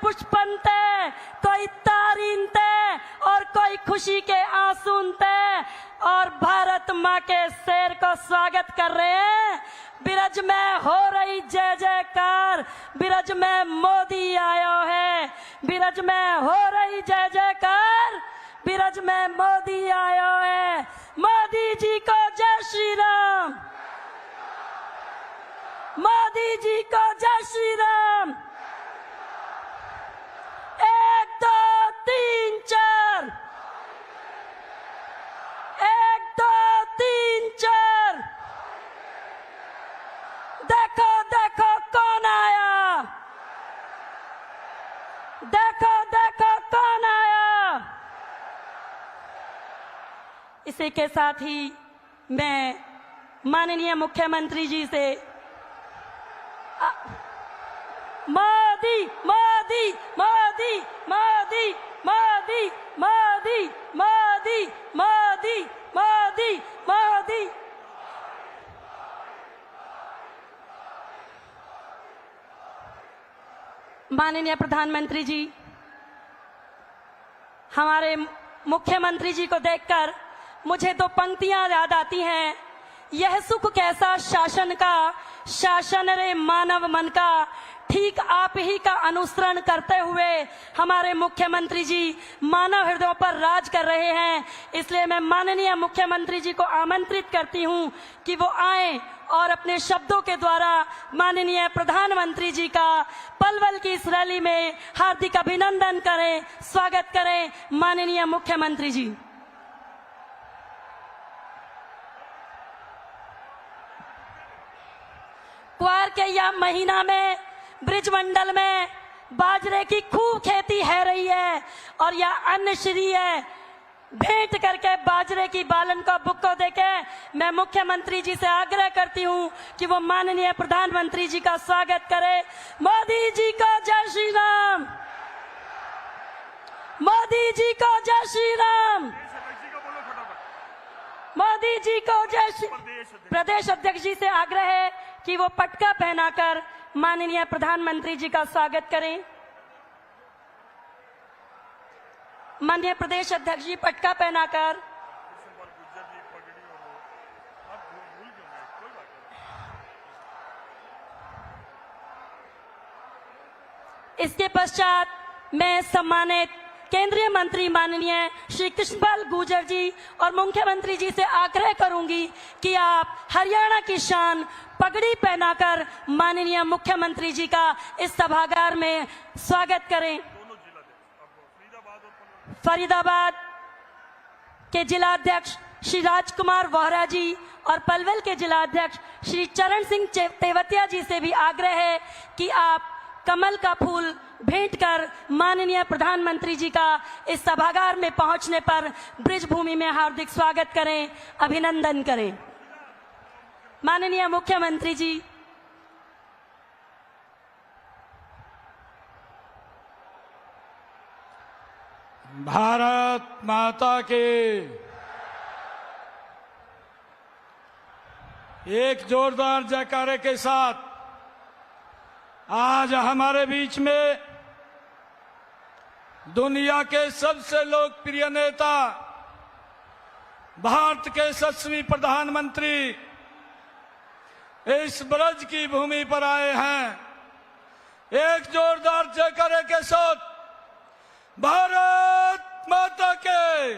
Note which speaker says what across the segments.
Speaker 1: पुष्पनते, कोई तारीनते और कोई खुशी के आंसूनते और भारत माँ के शेर को स्वागत कर रहे हैं। बिरज में हो रही जय जयकार, बिरज में मोदी आयो है, बिरज में हो रही जय जयकार, बिरज में मोदी आयो है। मोदी जी को जय श्री राम, मोदी जी को जय श्री राम। 1 2 3 4, 1 2 3 4। देखो देखो कौन आया, देखो देखो कौन आया। इसी के साथ ही मैं माननीय मुख्यमंत्री जी से मोदी मोदी मोदी मोदी मोदी मोदी मोदी मोदी मोदी मोदी माननीय प्रधानमंत्री जी, हमारे मुख्यमंत्री जी को देखकर मुझे तो पंक्तियां याद आती हैं। यह सुख कैसा शासन का, शासन रे मानव मन का, ठीक आप ही का अनुसरण करते हुए हमारे मुख्यमंत्री जी मानव हृदयों पर राज कर रहे हैं। इसलिए मैं माननीय मुख्यमंत्री जी को आमंत्रित करती हूं कि वो आए और अपने शब्दों के द्वारा माननीय प्रधानमंत्री जी का पलवल की इस रैली में हार्दिक अभिनंदन करें, स्वागत करें। माननीय मुख्यमंत्री जी। क्वार के यह महीना में ब्रिजमंडल में बाजरे की खूब खेती है रही है और यह अन्न श्री है। भेंट करके बाजरे की बालन को बुक्को देके मैं मुख्यमंत्री जी से आग्रह करती हूं कि वो माननीय प्रधानमंत्री जी का स्वागत करें। मोदी जी को जय श्री राम, मोदी जी को जय श्री राम, मोदी जी को जय श्री। प्रदेश अध्यक्ष जी से आग्रह है कि वो पटका पहनाकर माननीय प्रधानमंत्री जी का स्वागत करें। माननीय प्रदेश अध्यक्ष जी पटका पहनाकर। इसके पश्चात मैं सम्मानित केंद्रीय मंत्री माननीय श्री कृष्णपाल गुर्जर जी और मुख्यमंत्री जी से आग्रह करूंगी कि आप हरियाणा की शान पगड़ी पहनाकर माननीय मुख्यमंत्री जी का इस सभागार में स्वागत करें। फरीदाबाद के जिलाध्यक्ष श्री राजकुमार वोहरा जी और पलवल के जिलाध्यक्ष श्री चरण सिंह तेवतिया जी से भी आग्रह है कि आप कमल का फूल भेंट कर माननीय प्रधानमंत्री जी का इस सभागार में पहुंचने पर ब्रिज भूमि में हार्दिक स्वागत करें, अभिनंदन करें। माननीय मुख्यमंत्री जी।
Speaker 2: भारत माता के। एक जोरदार जयकारे के साथ आज हमारे बीच में दुनिया के सबसे लोकप्रिय नेता, भारत के यशस्वी प्रधानमंत्री इस ब्रज की भूमि पर आए हैं। एक जोरदार जयकारे के साथ भारत माता के।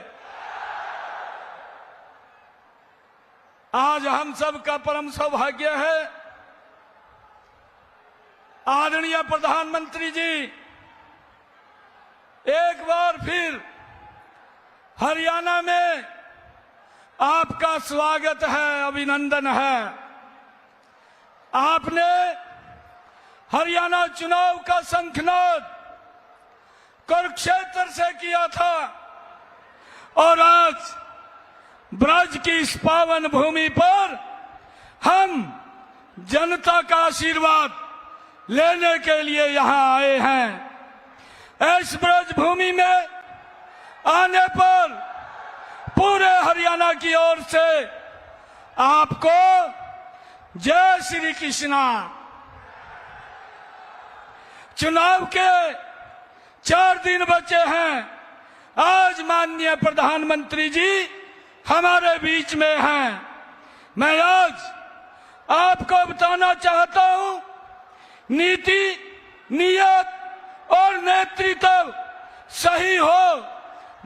Speaker 2: आज हम सब का परम सौभाग्य है, आदरणीय प्रधानमंत्री जी एक बार फिर हरियाणा में आपका स्वागत है, अभिनंदन है। आपने हरियाणा चुनाव का शंखनाद कुरुक्षेत्र से किया था और आज ब्रज की इस पावन भूमि पर हम जनता का आशीर्वाद लेने के लिए यहां आए हैं। इस ब्रज भूमि में आने पर पूरे हरियाणा की ओर से आपको जय श्री कृष्णा। चुनाव के 4 दिन बचे हैं। आज माननीय प्रधानमंत्री जी हमारे बीच में हैं। मैं आज आपको बताना चाहता हूं, नीति, नियत और नेतृत्व सही हो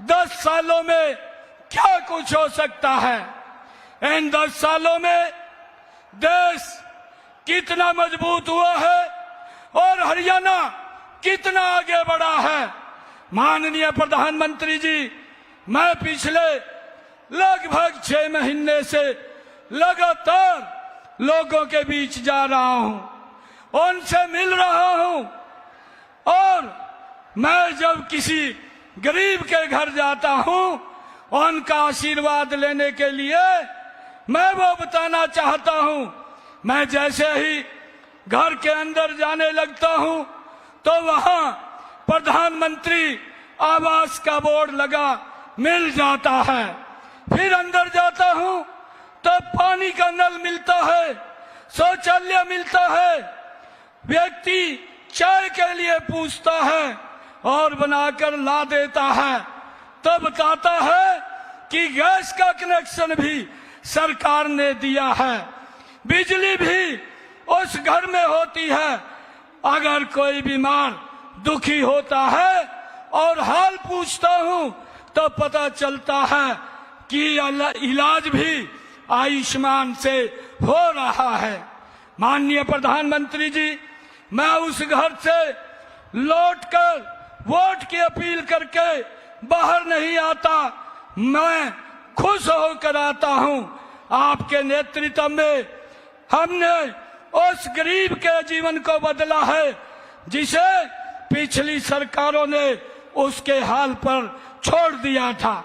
Speaker 2: 10 सालों में क्या कुछ हो सकता है। इन 10 सालों में देश कितना मजबूत हुआ है और हरियाणा कितना आगे बढ़ा है। माननीय प्रधानमंत्री जी, मैं पिछले लगभग 6 महीने से लगातार लोगों के बीच जा रहा हूं, उनसे मिल रहा हूं, और मैं जब किसी गरीब के घर जाता हूं, उनका आशीर्वाद लेने के लिए मैं वो बताना चाहता हूं। मैं जैसे ही घर के अंदर जाने लगता हूं तो वहां प्रधानमंत्री आवास का बोर्ड लगा मिल जाता है। फिर अंदर जाता हूं तो पानी का नल मिलता है, शौचालय मिलता है, व्यक्ति चाय के लिए पूछता है और बनाकर ला देता है। तो बताता है कि गैस का कनेक्शन भी सरकार ने दिया है, बिजली भी उस घर में होती है। अगर कोई बीमार दुखी होता है और हाल पूछता हूं तो पता चलता है कि इलाज भी आयुष्मान से हो रहा है। माननीय प्रधानमंत्री जी, मैं उस घर से लौटकर वोट की अपील करके बाहर नहीं आता, मैं खुश होकर आता हूं। आपके नेतृत्व में हमने उस गरीब के जीवन को बदला है जिसे पिछली सरकारों ने उसके हाल पर छोड़ दिया था।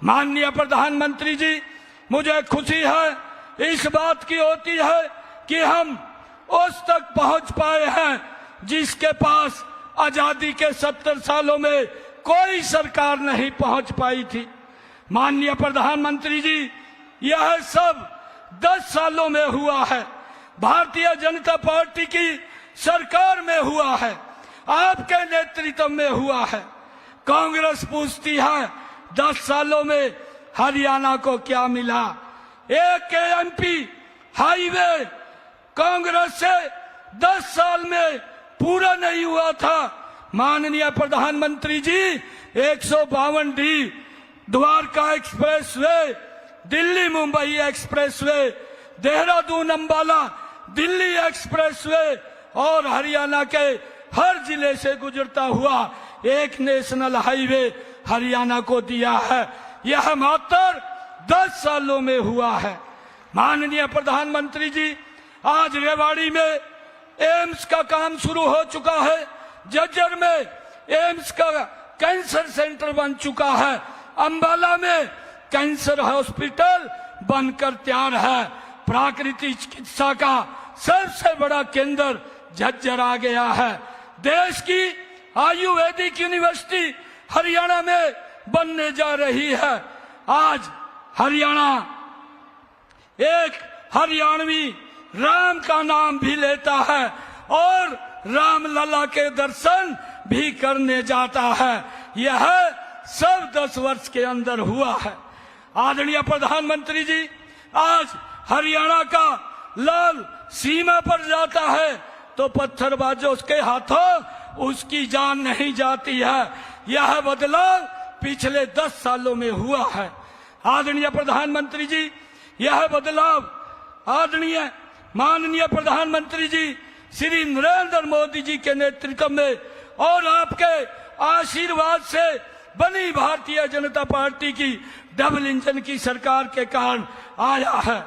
Speaker 2: माननीय प्रधानमंत्री जी, मुझे खुशी है इस बात की होती है कि हम उस तक पहुंच पाए हैं जिसके पास आजादी के 70 सालों में कोई सरकार नहीं पहुंच पाई थी। माननीय प्रधानमंत्री जी, यह सब 10 सालों में हुआ है। भारतीय जनता पार्टी की सरकार में हुआ है, आपके नेतृत्व में हुआ है। कांग्रेस पूछती है 10 सालों में हरियाणा को क्या मिला। एक एमपी हाईवे कांग्रेस से 10 साल में पूरा नहीं हुआ था। माननीय प्रधानमंत्री जी, 152 D Dwarka expressway, Delhi Mumbai expressway, Dehradun Ambala Delhi expressway और हरियाणा के हर जिले से गुजरता हुआ एक नेशनल हाईवे हरियाणा को दिया है। यह मात्र 10 सालों में हुआ है। माननीय प्रधानमंत्री जी, आज रेवाड़ी में एम्स का काम शुरू हो चुका है, झज्जर में एम्स का कैंसर सेंटर बन चुका है, अंबाला में कैंसर हॉस्पिटल बनकर तैयार है। प्राकृतिक चिकित्सा का सबसे बड़ा केंद्र झज्जर आ गया है। देश की आयुर्वेदिक यूनिवर्सिटी हरियाणा में बनने जा रही है। आज हरियाणा एक हरियाणवी राम का नाम भी लेता है और राम लला के दर्शन भी करने जाता है। यह सब 10 वर्ष के अंदर हुआ है। आदरणीय प्रधानमंत्री जी, आज हरियाणा का लाल सीमा पर जाता है तो पत्थरबाजों के हाथों उसकी जान नहीं जाती है। यह बदलाव पिछले 10 सालों में हुआ है। आदरणीय प्रधानमंत्री जी, यह बदलाव आदरणीय माननीय प्रधानमंत्री जी श्री नरेंद्र मोदी जी के नेतृत्व में और आपके आशीर्वाद से बनी भारतीय जनता पार्टी की डबल इंजन की सरकार के कारण आया है।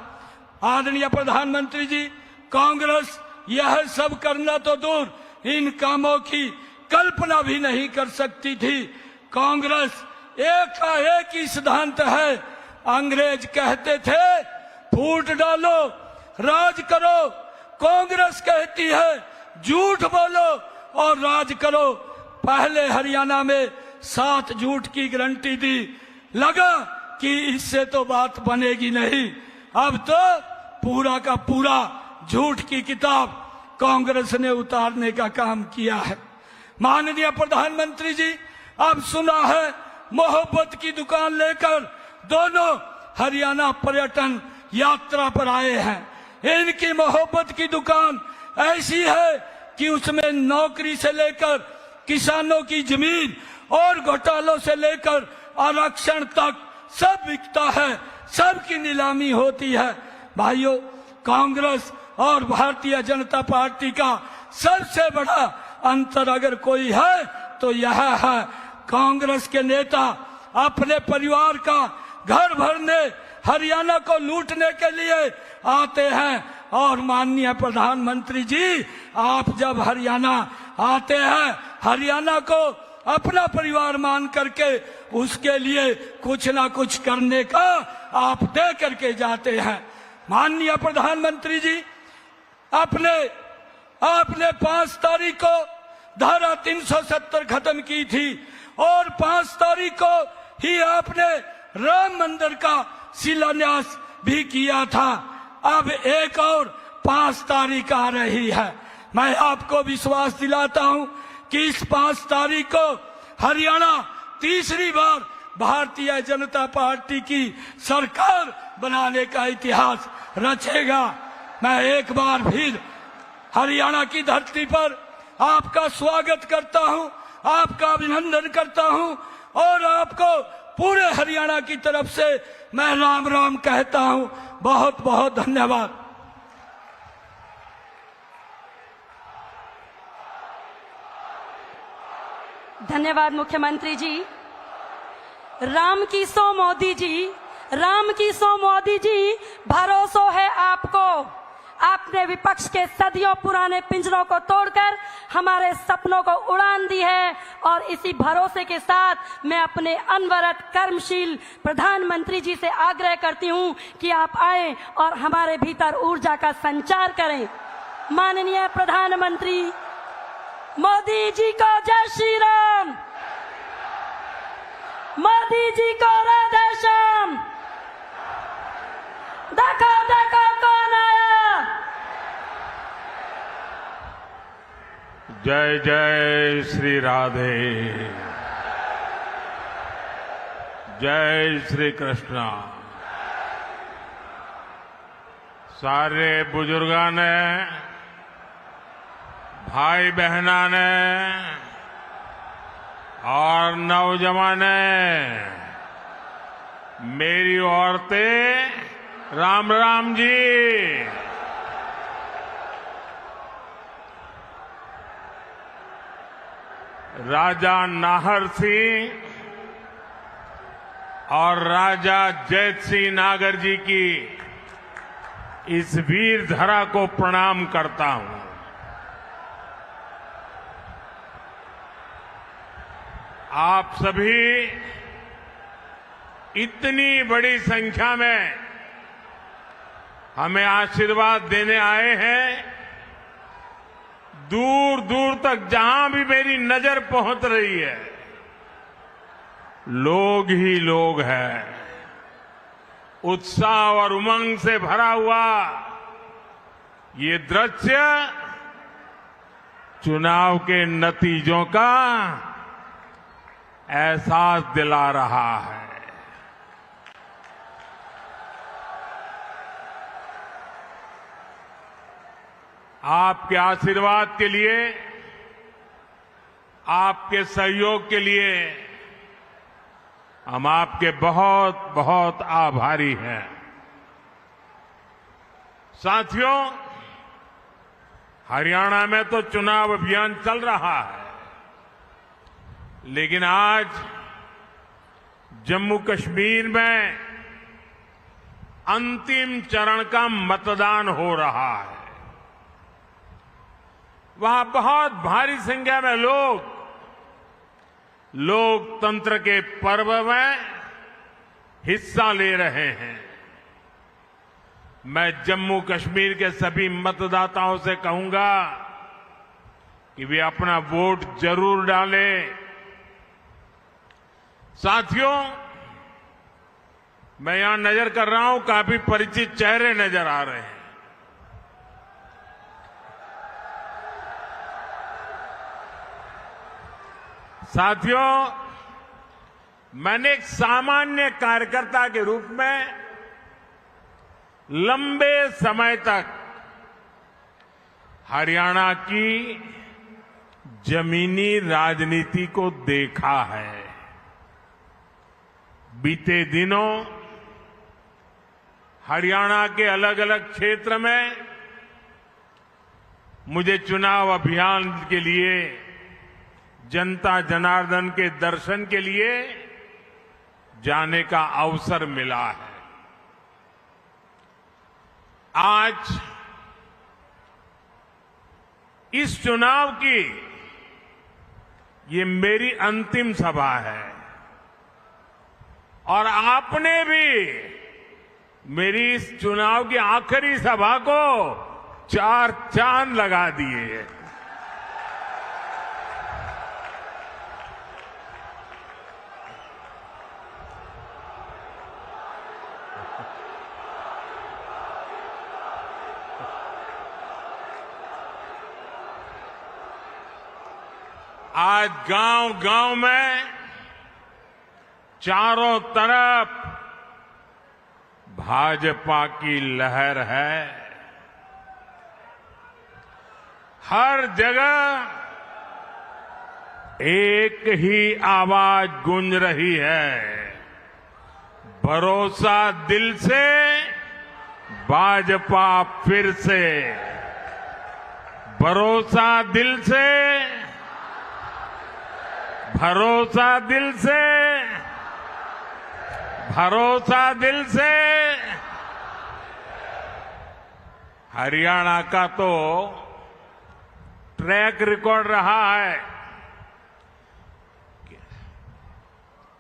Speaker 2: आदरणीय प्रधानमंत्री जी, कांग्रेस यह सब करना तो दूर, इन कामों की कल्पना भी नहीं कर सकती थी। कांग्रेस एक का एक ही सिद्धांत है। अंग्रेज कहते थे फूट डालो राज करो, कांग्रेस कहती है झूठ बोलो और राज करो। पहले हरियाणा में 7 झूठ की गारंटी दी, लगा कि इससे तो बात बनेगी नहीं। अब तो पूरा का पूरा झूठ की किताब कांग्रेस ने उतारने का काम किया है। माननीय प्रधानमंत्री जी, अब सुना है मोहब्बत की दुकान लेकर दोनों हरियाणा पर्यटन यात्रा पर आए हैं। इनकी मोहब्बत की दुकान ऐसी है कि उसमें नौकरी से लेकर किसानों की जमीन और घोटालों से लेकर आरक्षण तक सब बिकता है, सबकी नीलामी होती है। भाइयों, कांग्रेस और भारतीय जनता पार्टी का सबसे बड़ा अंतर अगर कोई है तो यह है, कांग्रेस के नेता अपने परिवार का घर भरने, हरियाणा को लूटने के लिए आते हैं। और माननीय प्रधानमंत्री जी, आप जब हरियाणा आते हैं, हरियाणा को अपना परिवार मान करके उसके लिए कुछ ना कुछ करने का आप दे करके जाते हैं। माननीय प्रधानमंत्री जी, आपने 5 तारीख को धारा 370 खत्म की थी और 5 तारीख को ही आपने राम मंदिर का शिलान्यास भी किया था। अब एक और 5 तारीख आ रही है। मैं आपको विश्वास दिलाता हूं कि इस 5 तारीख को हरियाणा तीसरी बार भारतीय जनता पार्टी की सरकार बनाने का इतिहास रचेगा। मैं एक बार फिर हरियाणा की धरती पर आपका स्वागत करता हूं, आपका अभिनंदन करता हूं और आपको पूरे हरियाणा की तरफ से मैं राम राम कहता हूं। बहुत बहुत धन्यवाद।
Speaker 1: धन्यवाद मुख्यमंत्री जी। राम की सो मोदी जी, राम की सो मोदी जी, भरोसा है आपको। आपने विपक्ष के सदियों पुराने पिंजरों को तोड़कर हमारे सपनों को उड़ान दी है और इसी भरोसे के साथ मैं अपने अनवरत कर्मशील प्रधानमंत्री जी से आग्रह करती हूं कि आप आए और हमारे भीतर ऊर्जा का संचार करें। माननीय प्रधानमंत्री मोदी जी को जय श्री राम, मोदी जी को राधे श्याम। देखो देखो कौन आया।
Speaker 3: जय जय श्री राधे, जय श्री कृष्णा। सारे बुजुर्गों ने, भाई बहना ने और नौजवान ने, मेरी औरतें, राम राम जी। राजा नाहर सिंह और राजा जैत सिंह नागर जी की इस वीर धरा को प्रणाम करता हूं। आप सभी इतनी बड़ी संख्या में हमें आशीर्वाद देने आए हैं। दूर दूर तक जहां भी मेरी नजर पहुंच रही है, लोग ही लोग हैं। उत्साह और उमंग से भरा हुआ ये दृश्य चुनाव के नतीजों का एहसास दिला रहा है। आपके आशीर्वाद के लिए, आपके सहयोग के लिए हम आपके बहुत बहुत आभारी हैं। साथियों, हरियाणा में तो चुनाव अभियान चल रहा है, लेकिन आज जम्मू कश्मीर में अंतिम चरण का मतदान हो रहा है। वहां बहुत भारी संख्या में लोग लोकतंत्र के पर्व में हिस्सा ले रहे हैं। मैं जम्मू कश्मीर के सभी मतदाताओं से कहूंगा कि वे अपना वोट जरूर डालें। साथियों, मैं यहां नजर कर रहा हूं, काफी परिचित चेहरे नजर आ रहे हैं। साथियों, मैंने एक सामान्य कार्यकर्ता के रूप में लंबे समय तक हरियाणा की जमीनी राजनीति को देखा है। बीते दिनों हरियाणा के अलग अलग क्षेत्र में मुझे चुनाव अभियान के लिए, जनता जनार्दन के दर्शन के लिए जाने का अवसर मिला है। आज इस चुनाव की ये मेरी अंतिम सभा है और आपने भी मेरी इस चुनाव की आखिरी सभा को 4 चांद लगा दिए हैं। आज गांव-गांव में चारों तरफ भाजपा की लहर है। हर जगह एक ही आवाज गूंज रही है, भरोसा दिल से, भाजपा फिर से। भरोसा दिल से, भरोसा दिल से, भरोसा दिल से। हरियाणा का तो ट्रैक रिकॉर्ड रहा है।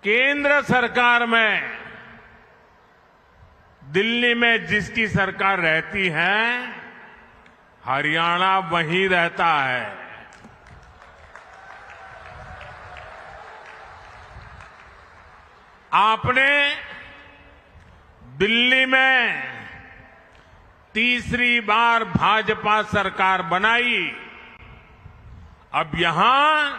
Speaker 3: केंद्र सरकार में, दिल्ली में जिसकी सरकार रहती है, हरियाणा वहीं रहता है। आपने दिल्ली में तीसरी बार भाजपा सरकार बनाई, अब यहां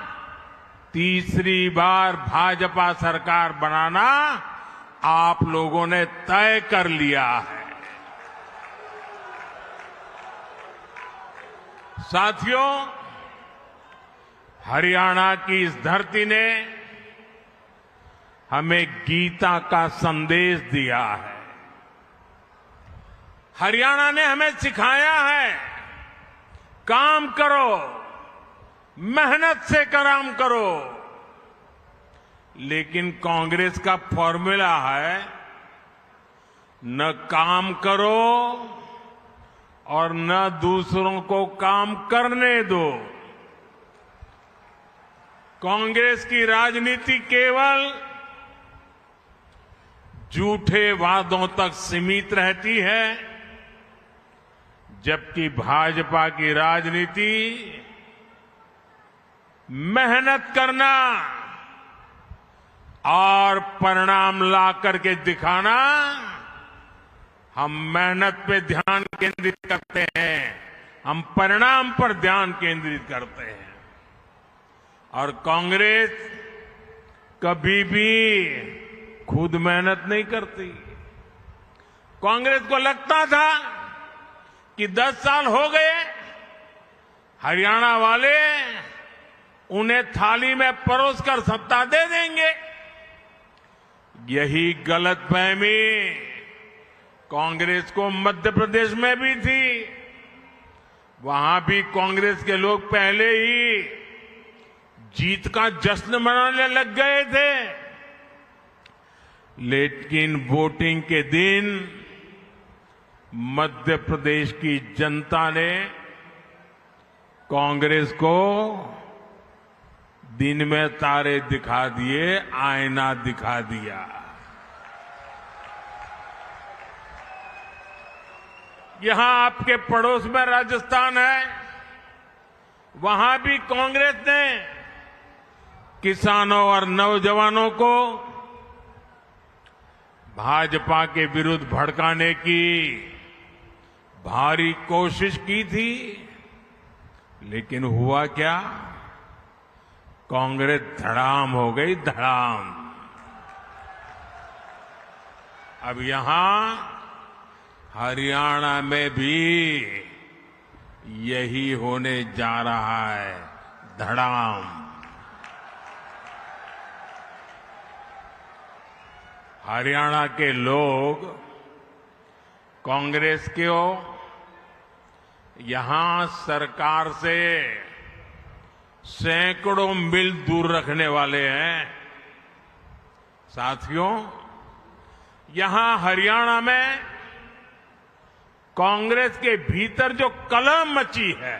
Speaker 3: तीसरी बार भाजपा सरकार बनाना आप लोगों ने तय कर लिया है। साथियों, हरियाणा की इस धरती ने हमें गीता का संदेश दिया है। हरियाणा ने हमें सिखाया है, काम करो, मेहनत से काम करो। लेकिन कांग्रेस का फॉर्मूला है, न काम करो और न दूसरों को काम करने दो। कांग्रेस की राजनीति केवल झूठे वादों तक सीमित रहती है, जबकि भाजपा की राजनीति मेहनत करना और परिणाम ला करके दिखाना। हम मेहनत पे ध्यान केंद्रित करते हैं, हम परिणाम पर ध्यान केंद्रित करते हैं। और कांग्रेस कभी भी खुद मेहनत नहीं करती। कांग्रेस को लगता था कि 10 साल हो गए, हरियाणा वाले उन्हें थाली में परोसकर सत्ता दे देंगे। यही गलतफहमी कांग्रेस को मध्य प्रदेश में भी थी। वहां भी कांग्रेस के लोग पहले ही जीत का जश्न मनाने लग गए थे, लेकिन वोटिंग के दिन मध्य प्रदेश की जनता ने कांग्रेस को दिन में तारे दिखा दिए, आईना दिखा दिया। यहां आपके पड़ोस में राजस्थान है, वहां भी कांग्रेस ने किसानों और नौजवानों को भाजपा के विरुद्ध भड़काने की भारी कोशिश की थी, लेकिन हुआ क्या? कांग्रेस धड़ाम हो गई, धड़ाम। अब यहां हरियाणा में भी यही होने जा रहा है, धड़ाम। हरियाणा के लोग कांग्रेस को यहां सरकार से सैकड़ों मील दूर रखने वाले हैं। साथियों, यहां हरियाणा में कांग्रेस के भीतर जो कलह मची है,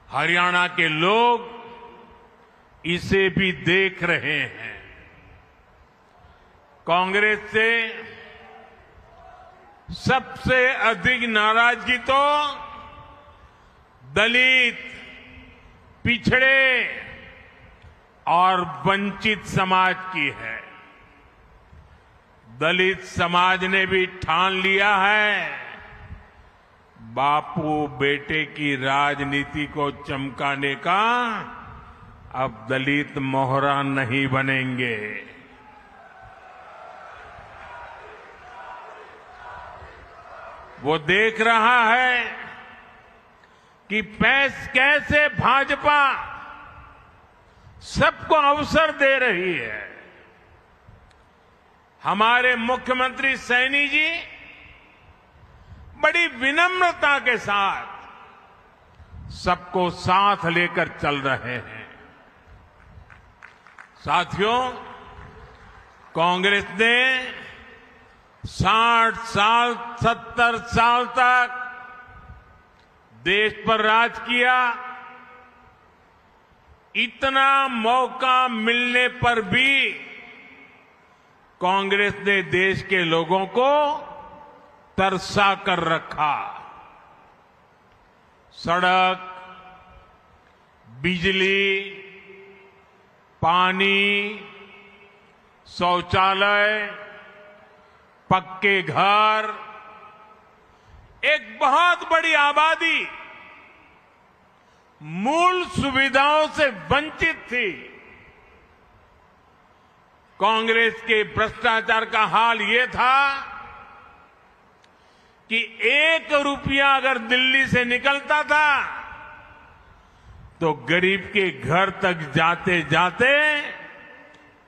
Speaker 3: हरियाणा के लोग इसे भी देख रहे हैं। कांग्रेस से सबसे अधिक नाराजगी तो दलित, पिछड़े और वंचित समाज की है। दलित समाज ने भी ठान लिया है, बापू बेटे की राजनीति को चमकाने का अब दलित मोहरा नहीं बनेंगे। वो देख रहा है कि कैसे भाजपा सबको अवसर दे रही है। हमारे मुख्यमंत्री सैनी जी बड़ी विनम्रता के साथ सबको साथ लेकर चल रहे हैं। साथियों, कांग्रेस ने 60 साल 70 साल तक देश पर राज किया। इतना मौका मिलने पर भी कांग्रेस ने देश के लोगों को तरसा कर रखा। सड़क, बिजली, पानी, शौचालय, पक्के घर, एक बहुत बड़ी आबादी मूल सुविधाओं से वंचित थी। कांग्रेस के भ्रष्टाचार का हाल ये था कि 1 रुपया अगर दिल्ली से निकलता था तो गरीब के घर तक जाते जाते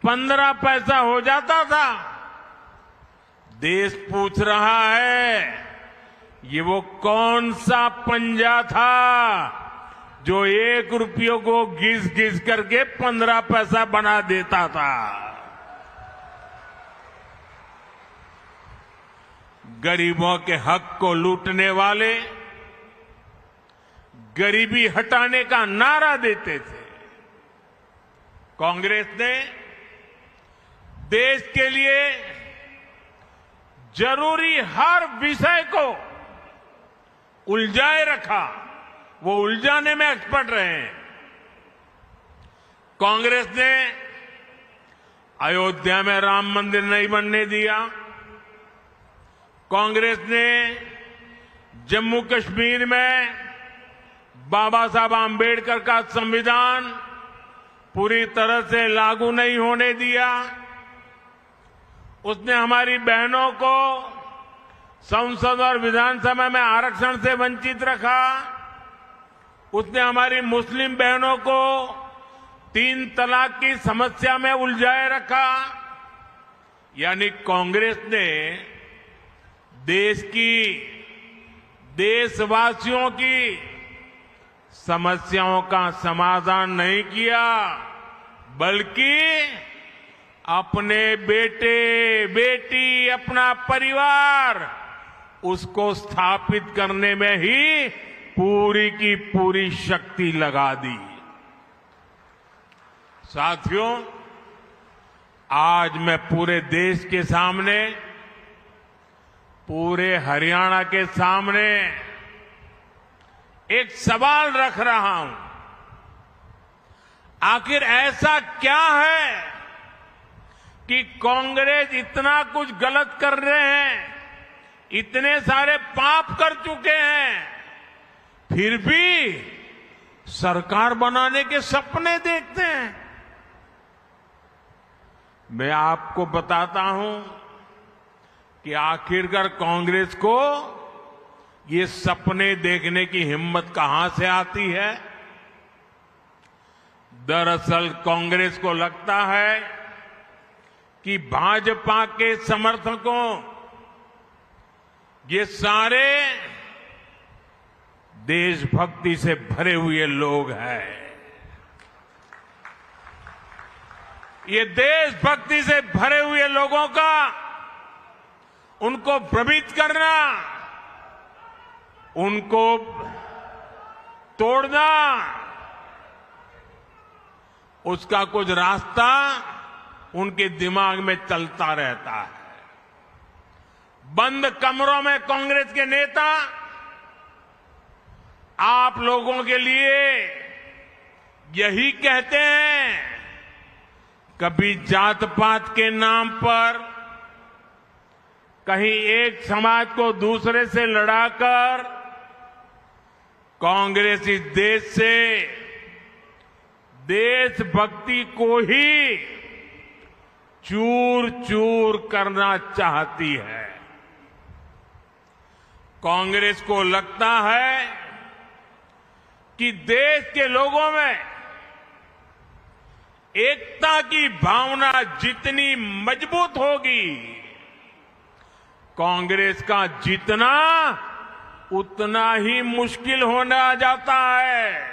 Speaker 3: 15 पैसा हो जाता था। देश पूछ रहा है, ये वो कौन सा पंजा था जो 1 रुपये को घिस घिस करके 15 पैसा बना देता था। गरीबों के हक को लूटने वाले गरीबी हटाने का नारा देते थे। कांग्रेस ने देश के लिए जरूरी हर विषय को उलझाए रखा। वो उलझाने में एक्सपर्ट रहे हैं। कांग्रेस ने अयोध्या में राम मंदिर नहीं बनने दिया। कांग्रेस ने जम्मू कश्मीर में बाबा साहब आंबेडकर का संविधान पूरी तरह से लागू नहीं होने दिया। उसने हमारी बहनों को संसद और विधानसभा में आरक्षण से वंचित रखा। उसने हमारी मुस्लिम बहनों को 3 तलाक की समस्या में उलझाए रखा। यानी कांग्रेस ने देश की, देशवासियों की समस्याओं का समाधान नहीं किया, बल्कि अपने बेटे बेटी, अपना परिवार, उसको स्थापित करने में ही पूरी की पूरी शक्ति लगा दी। साथियों, आज मैं पूरे देश के सामने, पूरे हरियाणा के सामने एक सवाल रख रहा हूं। आखिर ऐसा क्या है कि कांग्रेस इतना कुछ गलत कर रहे हैं, इतने सारे पाप कर चुके हैं, फिर भी सरकार बनाने के सपने देखते हैं। मैं आपको बताता हूं कि आखिरकार कांग्रेस को ये सपने देखने की हिम्मत कहां से आती है। दरअसल कांग्रेस को लगता है कि भाजपा के समर्थकों ये सारे देशभक्ति से भरे हुए लोग हैं। ये देशभक्ति से भरे हुए लोगों का उनको भ्रमित करना, उनको तोड़ना, उसका कुछ रास्ता उनके दिमाग में चलता रहता है। बंद कमरों में कांग्रेस के नेता आप लोगों के लिए यही कहते हैं, कभी जात पात के नाम पर कहीं एक समाज को दूसरे से लड़ाकर कांग्रेस इस देश से देशभक्ति को ही चूर चूर करना चाहती है। कांग्रेस को लगता है कि देश के लोगों में एकता की भावना जितनी मजबूत होगी, कांग्रेस का जीतना उतना ही मुश्किल होना जाता है।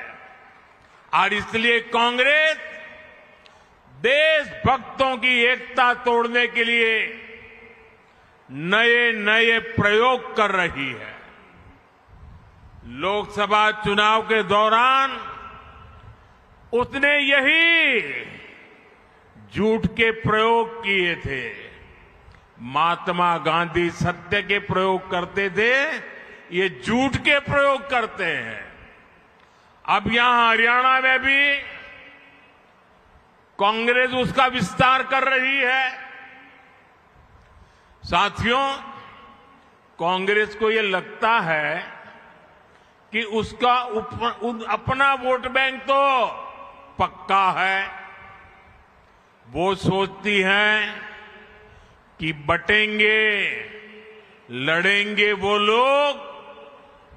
Speaker 3: और इसलिए कांग्रेस देशभक्तों की एकता तोड़ने के लिए नए नए प्रयोग कर रही है। लोकसभा चुनाव के दौरान उसने यही झूठ के प्रयोग किए थे। महात्मा गांधी सत्य के प्रयोग करते थे, ये झूठ के प्रयोग करते हैं। अब यहां हरियाणा में भी कांग्रेस उसका विस्तार कर रही है। साथियों, कांग्रेस को ये लगता है कि उसका अपना वोट बैंक तो पक्का है। वो सोचती हैं कि बटेंगे, लड़ेंगे वो लोग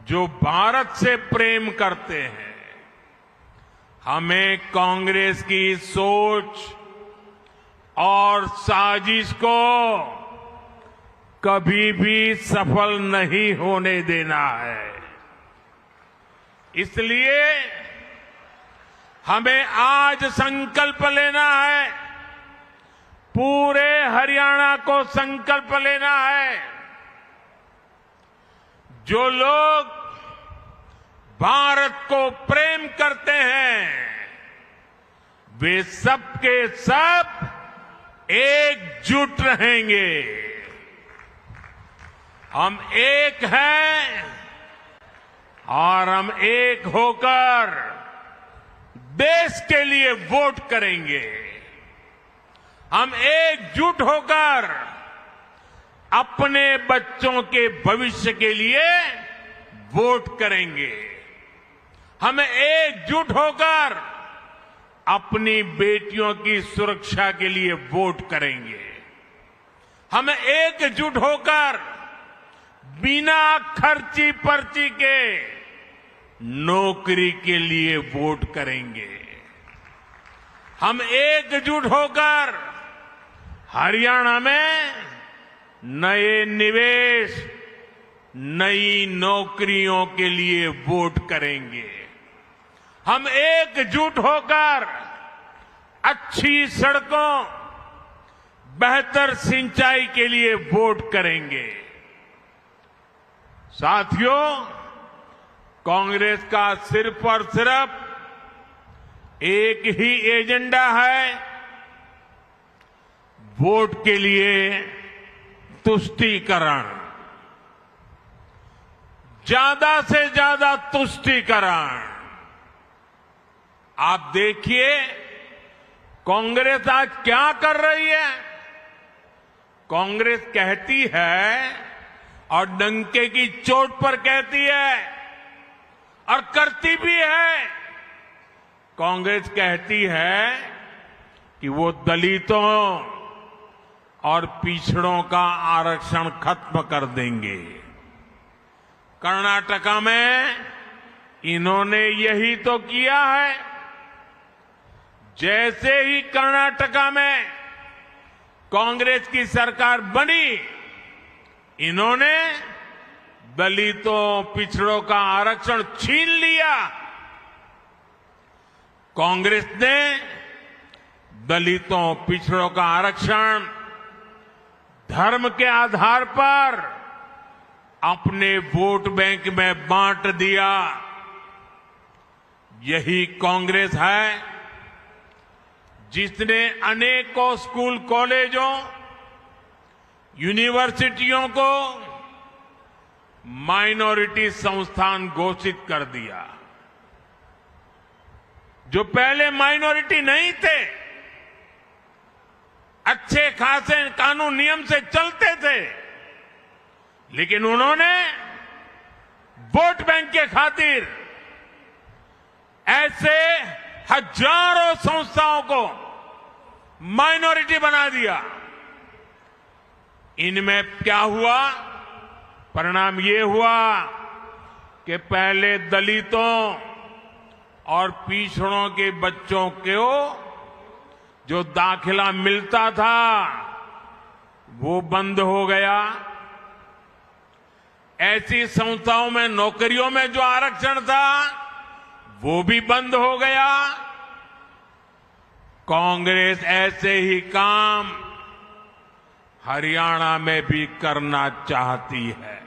Speaker 3: जो भारत से प्रेम करते हैं। हमें कांग्रेस की सोच और साजिश को कभी भी सफल नहीं होने देना है। इसलिए हमें आज संकल्प लेना है, पूरे हरियाणा को संकल्प लेना है। जो लोग भारत को प्रेम करते हैं, वे सब के सब एकजुट रहेंगे। हम एक हैं और हम एक होकर देश के लिए वोट करेंगे। हम एकजुट होकर अपने बच्चों के भविष्य के लिए वोट करेंगे। हम एकजुट होकर अपनी बेटियों की सुरक्षा के लिए वोट करेंगे। हम एकजुट होकर बिना खर्ची पर्ची के नौकरी के लिए वोट करेंगे। हम एकजुट होकर हरियाणा में नए निवेश, नई नौकरियों के लिए वोट करेंगे। हम एकजुट होकर अच्छी सड़कों, बेहतर सिंचाई के लिए वोट करेंगे। साथियों, कांग्रेस का सिर्फ और सिर्फ एक ही एजेंडा है, वोट के लिए तुष्टीकरण, ज्यादा से ज्यादा तुष्टीकरण। आप देखिए कांग्रेस आज क्या कर रही है। कांग्रेस कहती है और डंके की चोट पर कहती है और करती भी है कांग्रेस कहती है कि वो दलितों और पिछड़ों का आरक्षण खत्म कर देंगे। कर्नाटका में इन्होंने यही तो किया है। जैसे ही कर्नाटका में कांग्रेस की सरकार बनी, इन्होंने दलितों पिछड़ों का आरक्षण छीन लिया। कांग्रेस ने दलितों पिछड़ों का आरक्षण धर्म के आधार पर अपने वोट बैंक में बांट दिया। यही कांग्रेस है जिसने अनेकों स्कूल कॉलेजों यूनिवर्सिटियों को माइनॉरिटी संस्थान घोषित कर दिया। जो पहले माइनॉरिटी नहीं थे, अच्छे खासे कानून नियम से चलते थे, लेकिन उन्होंने वोट बैंक के खातिर ऐसे हजारों संस्थाओं को माइनॉरिटी बना दिया। इनमें क्या हुआ? परिणाम ये हुआ कि पहले दलितों और पिछड़ों के बच्चों को जो दाखिला मिलता था वो बंद हो गया। ऐसी संस्थाओं में नौकरियों में जो आरक्षण था वो भी बंद हो गया। कांग्रेस ऐसे ही काम हरियाणा में भी करना चाहती है।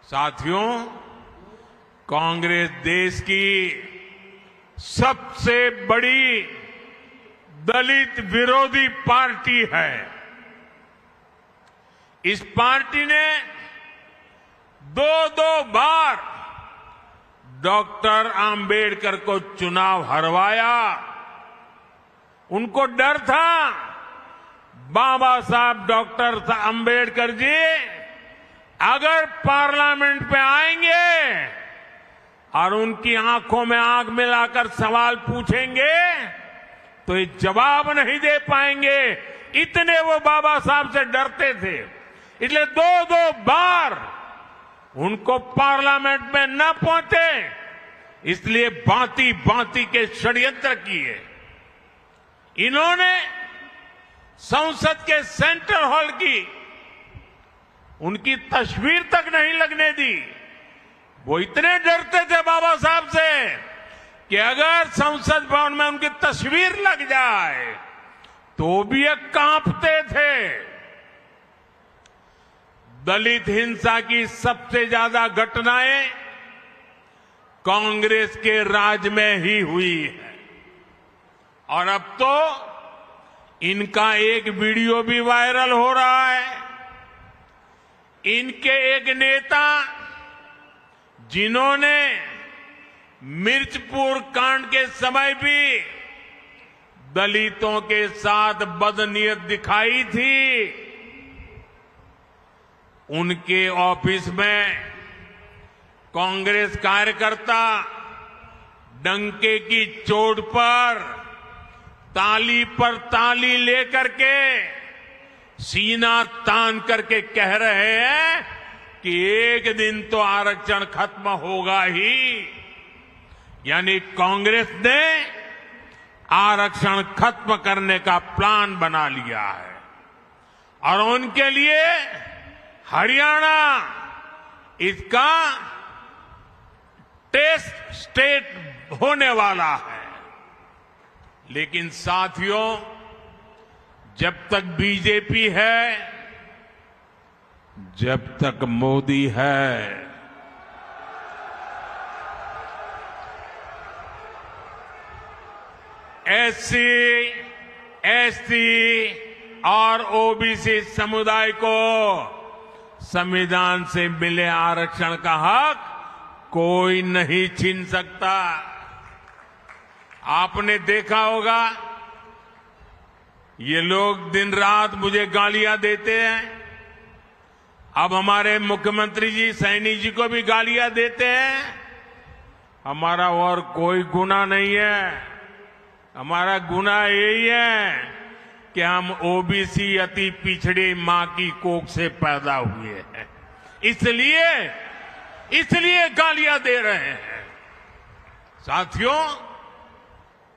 Speaker 3: साथियों, कांग्रेस देश की सबसे बड़ी दलित विरोधी पार्टी है। इस पार्टी ने दो बार डॉक्टर आंबेडकर को चुनाव हरवाया। उनको डर था बाबा साहब डॉक्टर आंबेडकर जी अगर पार्लियामेंट पे आएंगे और उनकी आंखों में आंख मिलाकर सवाल पूछेंगे तो ये जवाब नहीं दे पाएंगे। इतने वो बाबा साहब से डरते थे, इसलिए दो बार उनको पार्लियामेंट में न पहुंचे, इसलिए भांति भांति के षड्यंत्र किए। इन्होंने संसद के सेंट्रल हॉल की उनकी तस्वीर तक नहीं लगने दी। वो इतने डरते थे बाबा साहब से कि अगर संसद भवन में उनकी तस्वीर लग जाए तो भी ये कांपते थे। दलित हिंसा की सबसे ज्यादा घटनाएं कांग्रेस के राज में ही हुई है और अब तो इनका एक वीडियो भी वायरल हो रहा है। इनके एक नेता जिन्होंने मिर्चपुर कांड के समय भी दलितों के साथ बदनीयत दिखाई थी, उनके ऑफिस में कांग्रेस कार्यकर्ता डंके की चोट पर ताली लेकर के सीना तान करके कह रहे हैं कि एक दिन तो आरक्षण खत्म होगा ही। यानी कांग्रेस ने आरक्षण खत्म करने का प्लान बना लिया है और उनके लिए हरियाणा इसका टेस्ट स्टेट होने वाला है। लेकिन साथियों, जब तक बीजेपी है, जब तक मोदी है, एससी और ओबीसी समुदाय को संविधान से मिले आरक्षण का हक कोई नहीं छीन सकता। आपने देखा होगा ये लोग दिन रात मुझे गालियां देते हैं। अब हमारे मुख्यमंत्री जी सैनी जी को भी गालियां देते हैं। हमारा और कोई गुनाह नहीं है। हमारा गुनाह यही है कि हम ओबीसी अति पिछड़ी मां की कोख से पैदा हुए हैं, इसलिए गालियां दे रहे हैं। साथियों,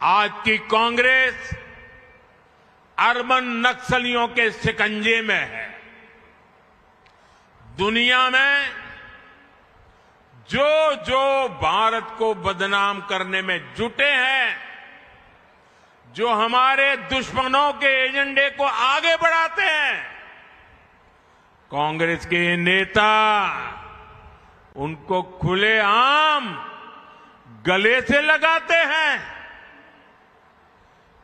Speaker 3: आज की कांग्रेस अर्बन नक्सलियों के शिकंजे में है। दुनिया में जो भारत को बदनाम करने में जुटे हैं, जो हमारे दुश्मनों के एजेंडे को आगे बढ़ाते हैं, कांग्रेस के नेता उनको खुलेआम गले से लगाते हैं।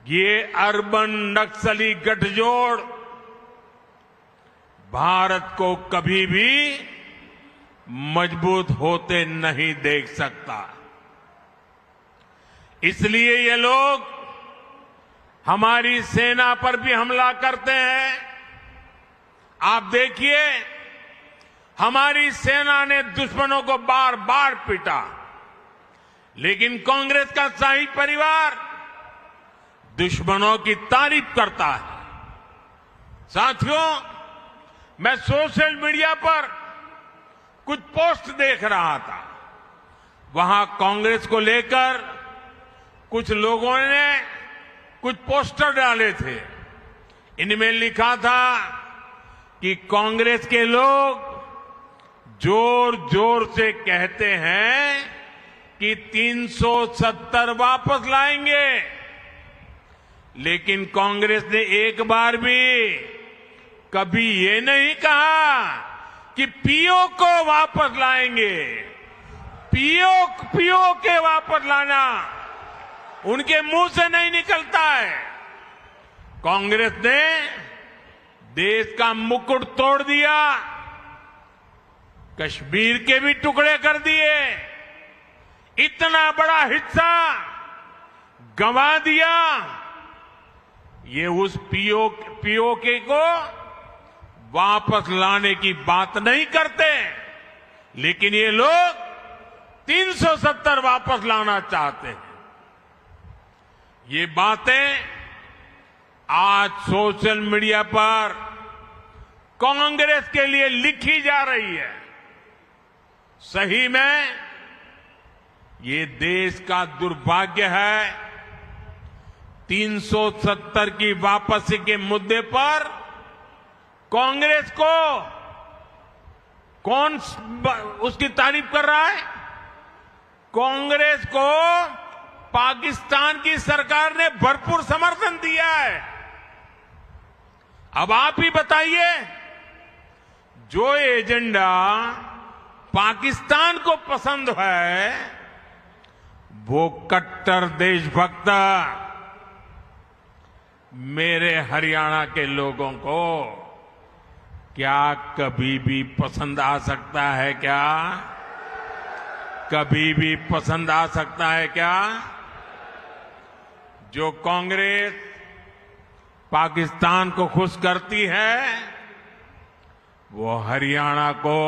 Speaker 3: ये अर्बन नक्सली गठजोड़ भारत को कभी भी मजबूत होते नहीं देख सकता। इसलिए ये लोग हमारी सेना पर भी हमला करते हैं। आप देखिए, हमारी सेना ने दुश्मनों को बार बार पीटा, लेकिन कांग्रेस का शाही परिवार दुश्मनों की तारीफ करता है। साथियों, मैं सोशल मीडिया पर कुछ पोस्ट देख रहा था। वहां कांग्रेस को लेकर कुछ लोगों ने कुछ पोस्टर डाले थे। इनमें लिखा था कि कांग्रेस के लोग जोर जोर से कहते हैं कि 370 वापस लाएंगे, लेकिन कांग्रेस ने एक बार भी कभी ये नहीं कहा कि पीओ को वापस लाएंगे। पीओ के वापस लाना उनके मुंह से नहीं निकलता है। कांग्रेस ने देश का मुकुट तोड़ दिया, कश्मीर के भी टुकड़े कर दिए, इतना बड़ा हिस्सा गंवा दिया। ये उस पीओके को वापस लाने की बात नहीं करते, लेकिन ये लोग 370 वापस लाना चाहते हैं। ये बातें आज सोशल मीडिया पर कांग्रेस के लिए लिखी जा रही है। सही में ये देश का दुर्भाग्य है। 370 की वापसी के मुद्दे पर कांग्रेस को कौन उसकी तारीफ कर रहा है? कांग्रेस को पाकिस्तान की सरकार ने भरपूर समर्थन दिया है। अब आप ही बताइए, जो एजेंडा पाकिस्तान को पसंद है, वो कट्टर देशभक्त मेरे हरियाणा के लोगों को क्या कभी भी पसंद आ सकता है? क्या कभी भी पसंद आ सकता है? क्या जो कांग्रेस पाकिस्तान को खुश करती है, वो हरियाणा को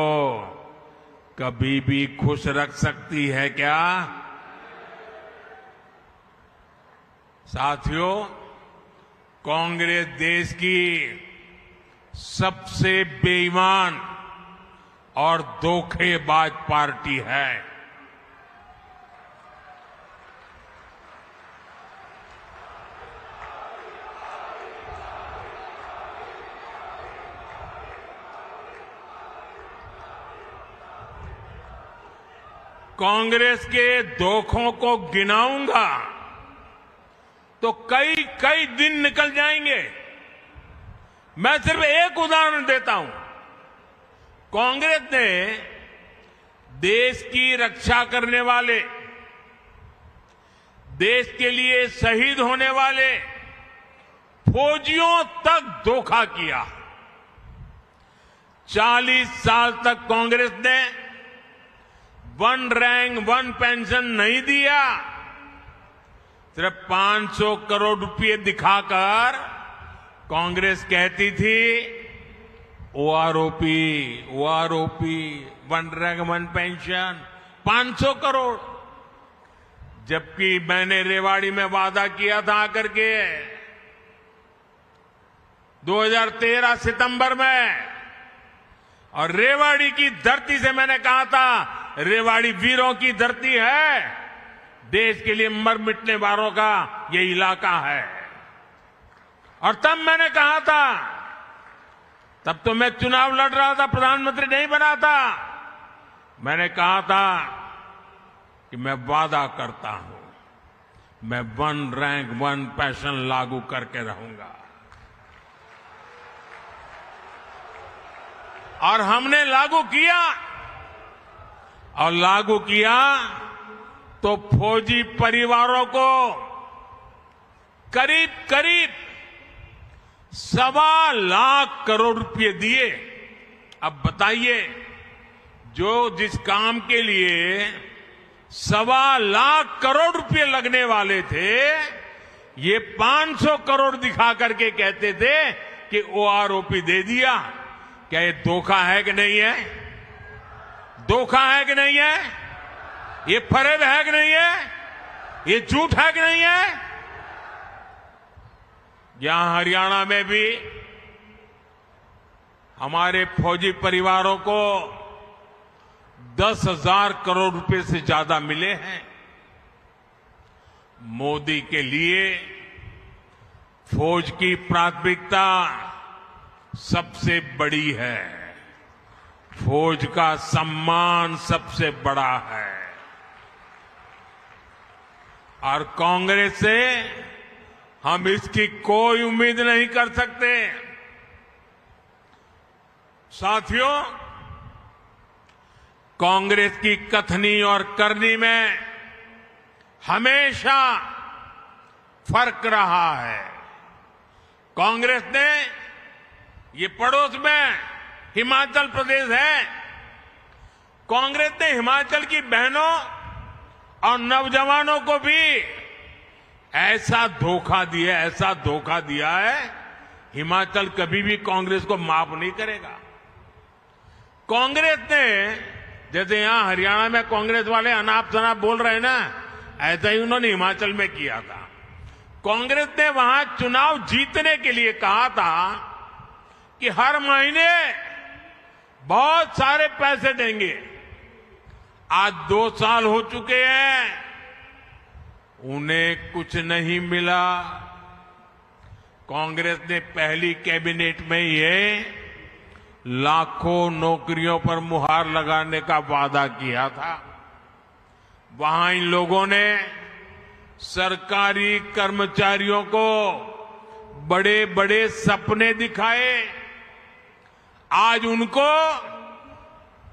Speaker 3: कभी भी खुश रख सकती है? क्या साथियों, कांग्रेस देश की सबसे बेईमान और धोखेबाज पार्टी है। कांग्रेस के धोखों को गिनाऊंगा तो कई दिन निकल जाएंगे। मैं सिर्फ एक उदाहरण देता हूं। कांग्रेस ने देश की रक्षा करने वाले, देश के लिए शहीद होने वाले फौजियों तक धोखा किया। 40 साल तक कांग्रेस ने 1 रैंक 1 पेंशन नहीं दिया। सिर्फ 500 करोड़ रुपए दिखाकर कांग्रेस कहती थी ओआरओपी 1 रैंक 1 पेंशन 500 करोड़। जबकि मैंने रेवाड़ी में वादा किया था आकर के 2013 सितंबर में, और रेवाड़ी की धरती से मैंने कहा था, रेवाड़ी वीरों की धरती है, देश के लिए मर मिटने वालों का ये इलाका है। और तब मैंने कहा था, तब तो मैं चुनाव लड़ रहा था, प्रधानमंत्री नहीं बना था, मैंने कहा था कि मैं वादा करता हूं, मैं 1 रैंक 1 पेंशन लागू करके रहूंगा। और हमने लागू किया, और लागू किया तो फौजी परिवारों को करीब करीब 1.25 लाख करोड़ रुपए दिए। अब बताइए, जो जिस काम के लिए 1.25 लाख करोड़ रुपए लगने वाले थे, ये 500 करोड़ दिखा करके कहते थे कि ओआरओपी दे दिया। क्या ये धोखा है कि नहीं है? धोखा है कि नहीं है? ये फरेब है कि नहीं है? ये झूठ है कि नहीं है? यहां हरियाणा में भी हमारे फौजी परिवारों को 10,000 करोड़ रुपए से ज्यादा मिले हैं। मोदी के लिए फौज की प्राथमिकता सबसे बड़ी है, फौज का सम्मान सबसे बड़ा है। और कांग्रेस से हम इसकी कोई उम्मीद नहीं कर सकते। साथियों, कांग्रेस की कथनी और करनी में हमेशा फर्क रहा है। कांग्रेस ने, ये पड़ोस में हिमाचल प्रदेश है, कांग्रेस ने हिमाचल की बहनों और नौजवानों को भी ऐसा धोखा दिया है, हिमाचल कभी भी कांग्रेस को माफ नहीं करेगा। कांग्रेस ने, जैसे यहां हरियाणा में कांग्रेस वाले अनाप शनाप बोल रहे हैं ना, ऐसा ही उन्होंने हिमाचल में किया था। कांग्रेस ने वहां चुनाव जीतने के लिए कहा था कि हर महीने बहुत सारे पैसे देंगे। आज 2 साल हो चुके हैं, उन्हें कुछ नहीं मिला। कांग्रेस ने पहली कैबिनेट में ये लाखों नौकरियों पर मुहर लगाने का वादा किया था। वहां इन लोगों ने सरकारी कर्मचारियों को बड़े बड़े सपने दिखाए। आज उनको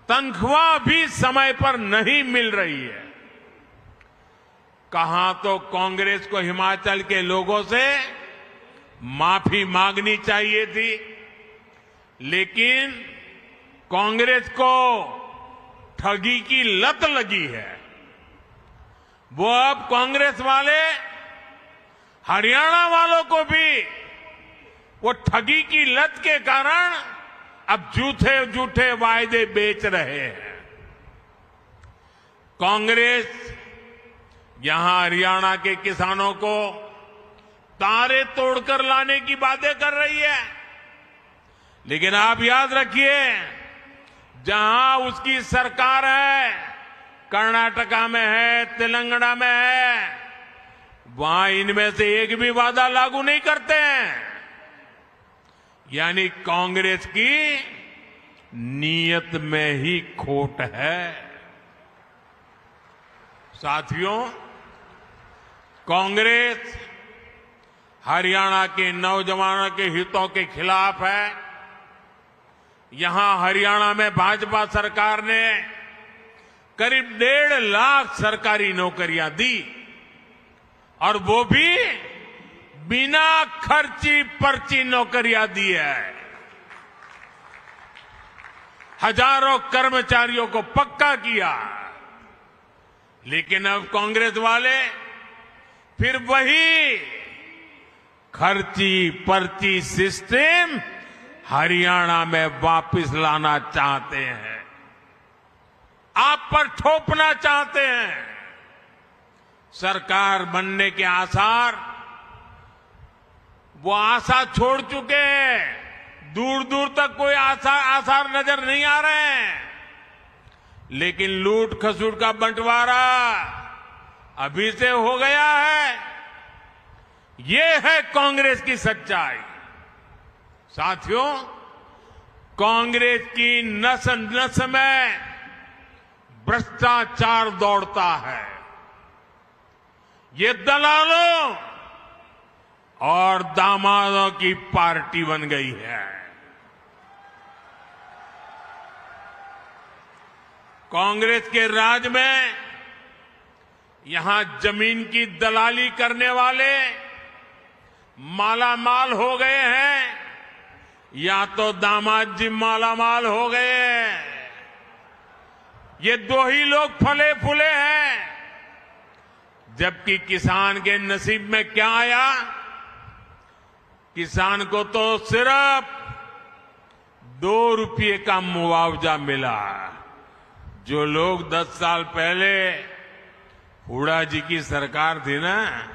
Speaker 3: तनख्वाह भी समय पर नहीं मिल रही है। कहां तो कांग्रेस को हिमाचल के लोगों से माफी मांगनी चाहिए थी, लेकिन कांग्रेस को ठगी की लत लगी है। वो अब कांग्रेस वाले हरियाणा वालों को भी वो ठगी की लत के कारण अब झूठे झूठे वायदे बेच रहे हैं। कांग्रेस यहां हरियाणा के किसानों को तारे तोड़कर लाने की बातें कर रही है, लेकिन आप याद रखिए, जहां उसकी सरकार है, कर्नाटका में है, तेलंगाना में है, वहां इनमें से एक भी वादा लागू नहीं करते हैं। यानी कांग्रेस की नीयत में ही खोट है। साथियों, कांग्रेस हरियाणा के नौजवानों के हितों के खिलाफ है। यहां हरियाणा में भाजपा सरकार ने करीब 1.5 लाख सरकारी नौकरियां दी, और वो भी बिना खर्ची पर्ची नौकरियां दी है। हजारों कर्मचारियों को पक्का किया। लेकिन अब कांग्रेस वाले फिर वही खर्ची पर्ची सिस्टम हरियाणा में वापस लाना चाहते हैं, आप पर थोपना चाहते हैं। सरकार बनने के आसार, वो आशा छोड़ चुके हैं। दूर दूर तक कोई आसार नजर नहीं आ रहे हैं। लेकिन लूट खसूट का बंटवारा अभी से हो गया है। ये है कांग्रेस की सच्चाई। साथियों, कांग्रेस की नस नस में भ्रष्टाचार दौड़ता है। ये दलालों और दामादों की पार्टी बन गई है। कांग्रेस के राज में यहां जमीन की दलाली करने वाले मालामाल हो गए हैं, या तो दामाद जी मालामाल हो गए हैं। ये दो ही लोग फले फूले हैं। जबकि किसान के नसीब में क्या आया? किसान को तो सिर्फ 2 रुपये का मुआवजा मिला। जो लोग 10 साल पहले हुड्डा जी की सरकार थी ना,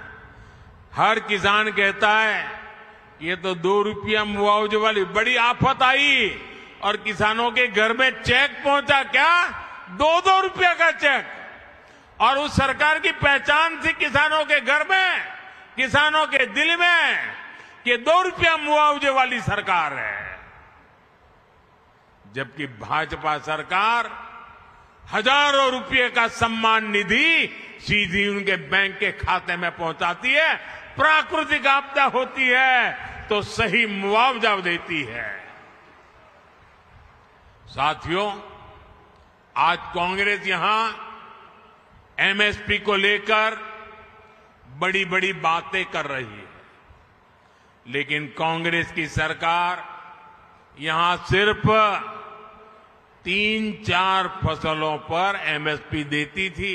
Speaker 3: हर किसान कहता है कि ये तो 2 रुपया मुआवजे वाली बड़ी आफत आई, और किसानों के घर में चेक पहुंचा क्या? 2-2 रुपया का चेक। और उस सरकार की पहचान थी किसानों के घर में, किसानों के दिल में, कि 2 रुपया मुआवजे वाली सरकार है। जबकि भाजपा सरकार हजारों रुपये का सम्मान निधि सीधी उनके बैंक के खाते में पहुंचाती है। प्राकृतिक आपदा होती है तो सही मुआवजा देती है। साथियों, आज कांग्रेस यहां एमएसपी को लेकर बड़ी बड़ी बातें कर रही है, लेकिन कांग्रेस की सरकार यहां सिर्फ 3-4 फसलों पर एमएसपी देती थी।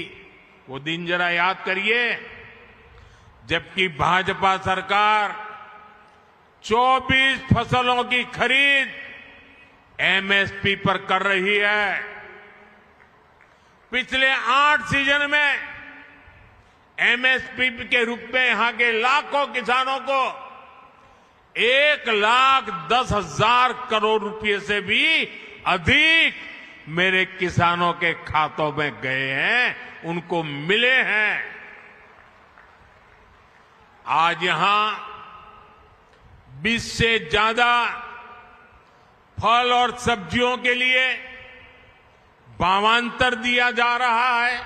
Speaker 3: वो दिन जरा याद करिए। जबकि भाजपा सरकार 24 फसलों की खरीद एमएसपी पर कर रही है। पिछले 8 सीजन में एमएसपी के रूप में यहां के लाखों किसानों को 1,10,000 करोड़ रुपए से भी अधिक मेरे किसानों के खातों में गए हैं, उनको मिले हैं। आज यहां 20 से ज्यादा फल और सब्जियों के लिए भावांतर दिया जा रहा है।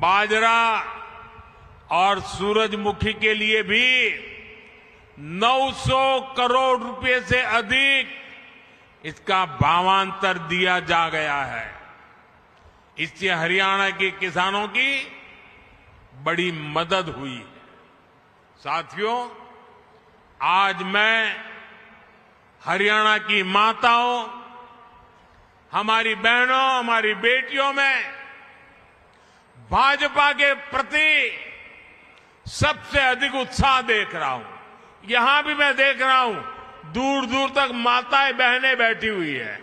Speaker 3: बाजरा और सूरजमुखी के लिए भी 900 करोड़ रुपए से अधिक इसका भावांतर दिया जा गया है। इससे हरियाणा के किसानों की बड़ी मदद हुई है। साथियों, आज मैं हरियाणा की माताओं, हमारी बहनों, हमारी बेटियों में भाजपा के प्रति सबसे अधिक उत्साह देख रहा हूं। यहां भी मैं देख रहा हूं, दूर दूर तक माताएं बहनें बैठी हुई है।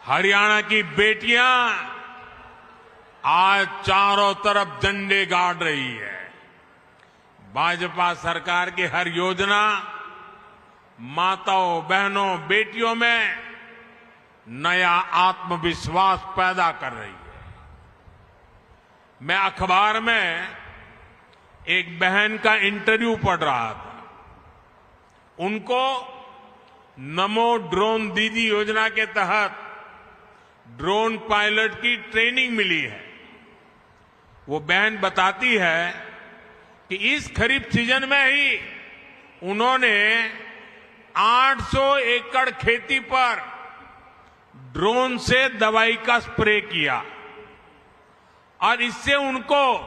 Speaker 3: हरियाणा की बेटियां आज चारों तरफ झंडे गाड़ रही है। भाजपा सरकार की हर योजना माताओं, बहनों, बेटियों में नया आत्मविश्वास पैदा कर रही है। मैं अखबार में एक बहन का इंटरव्यू पढ़ रहा था। उनको नमो ड्रोन दीदी योजना के तहत ड्रोन पायलट की ट्रेनिंग मिली है। वो बहन बताती है कि इस खरीफ सीजन में ही उन्होंने 800 एकड़ खेती पर ड्रोन से दवाई का स्प्रे किया, और इससे उनको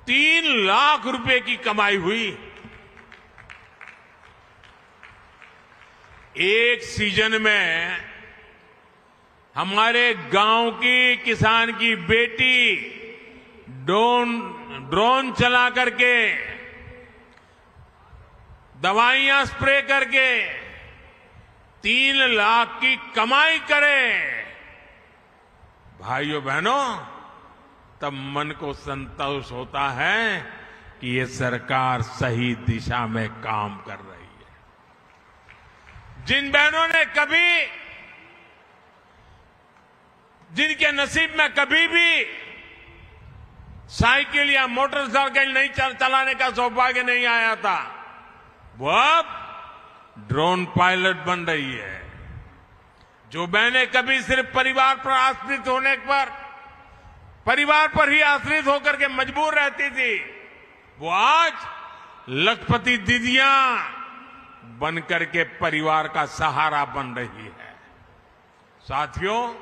Speaker 3: 3 लाख रुपए की कमाई हुई। एक सीजन में हमारे गांव की किसान की बेटी ड्रोन चला करके, दवाइयां स्प्रे करके 3 लाख की कमाई करे। भाइयों बहनों, तब मन को संतोष होता है कि ये सरकार सही दिशा में काम कर रही है। जिन बहनों ने जिनके नसीब में कभी भी साइकिल या मोटरसाइकिल नहीं चलाने का सौभाग्य नहीं आया था, वो अब ड्रोन पायलट बन रही है। जो बहनें कभी सिर्फ परिवार पर आश्रित होने पर, परिवार पर ही आश्रित होकर के मजबूर रहती थी, वो आज लखपति दीदियां बनकर के परिवार का सहारा बन रही है। साथियों,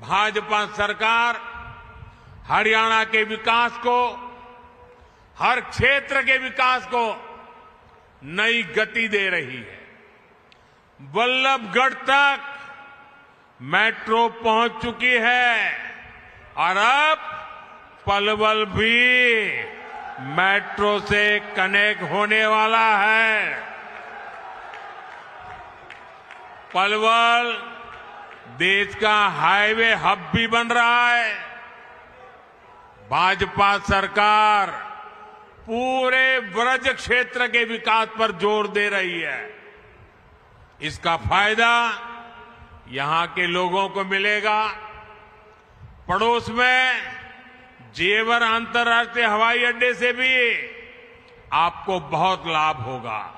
Speaker 3: भाजपा सरकार हरियाणा के विकास को, हर क्षेत्र के विकास को नई गति दे रही है। बल्लभगढ़ तक मेट्रो पहुंच चुकी है और अब पलवल भी मेट्रो से कनेक्ट होने वाला है। पलवल देश का हाईवे हब भी बन रहा है। भाजपा सरकार पूरे ब्रज क्षेत्र के विकास पर जोर दे रही है। इसका फायदा यहां के लोगों को मिलेगा। पड़ोस में जेवर अंतर्राष्ट्रीय हवाई अड्डे से भी आपको बहुत लाभ होगा।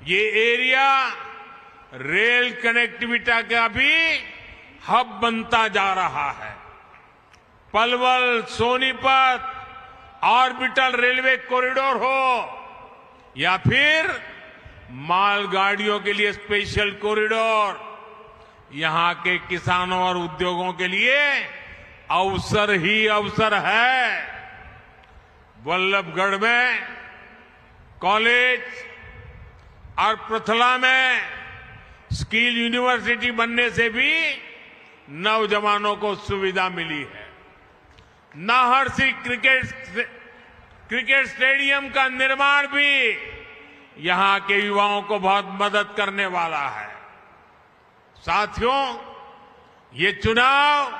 Speaker 3: ये एरिया रेल कनेक्टिविटी का भी हब बनता जा रहा है। Palwal Sonipat orbital railway corridor हो या फिर मालगाड़ियों के लिए स्पेशल कॉरिडोर, यहां के किसानों और उद्योगों के लिए अवसर ही अवसर है। बल्लभगढ़ में कॉलेज और पृथला में स्किल यूनिवर्सिटी बनने से भी नौजवानों को सुविधा मिली है। नाहरसी क्रिकेट स्टेडियम का निर्माण भी यहां के युवाओं को बहुत मदद करने वाला है। साथियों, ये चुनाव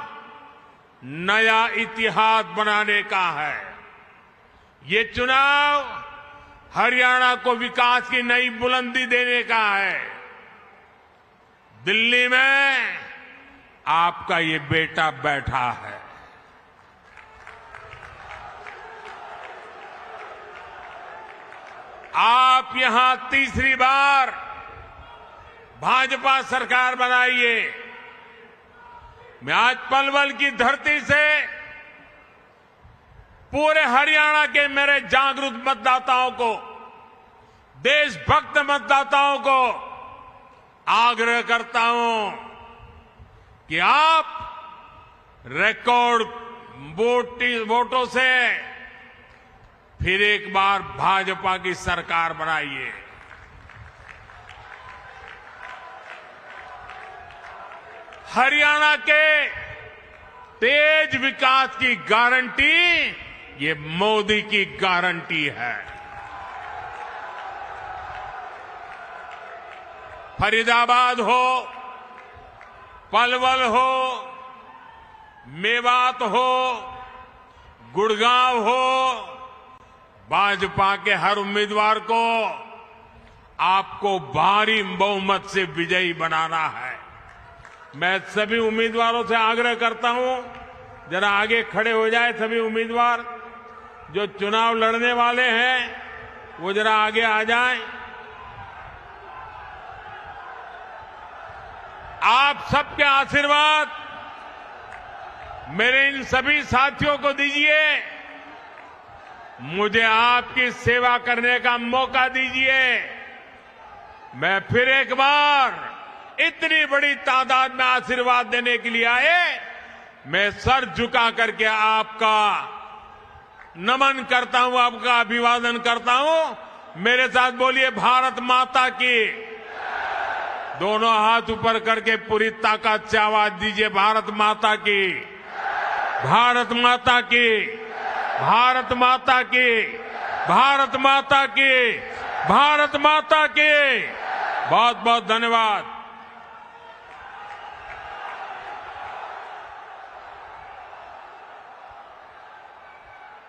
Speaker 3: नया इतिहास बनाने का है। ये चुनाव हरियाणा को विकास की नई बुलंदी देने का है। दिल्ली में आपका ये बेटा बैठा है। आप यहां तीसरी बार भाजपा सरकार बनाइए। मैं आज पलवल की धरती से पूरे हरियाणा के मेरे जागरूक मतदाताओं को, देशभक्त मतदाताओं को आग्रह करता हूं कि आप रिकॉर्ड वोटों से फिर एक बार भाजपा की सरकार बनाइए। हरियाणा के तेज विकास की गारंटी ये मोदी की गारंटी है। फरीदाबाद हो, पलवल हो, मेवात हो, गुड़गांव हो, भाजपा के हर उम्मीदवार को आपको भारी बहुमत से विजयी बनाना है। मैं सभी उम्मीदवारों से आग्रह करता हूं, जरा आगे खड़े हो जाए सभी उम्मीदवार जो चुनाव लड़ने वाले हैं, वो जरा आगे आ जाएं। आप सबके आशीर्वाद मेरे इन सभी साथियों को दीजिए। मुझे आपकी सेवा करने का मौका दीजिए। मैं फिर एक बार इतनी बड़ी तादाद में आशीर्वाद देने के लिए आए, मैं सर झुका करके आपका नमन करता हूं, आपका अभिवादन करता हूं। मेरे साथ बोलिए भारत माता की। दोनों हाथ ऊपर करके पूरी ताकत से आवाज दीजिए, भारत माता की, भारत माता की, भारत माता की, भारत माता की, भारत माता की। बहुत बहुत धन्यवाद।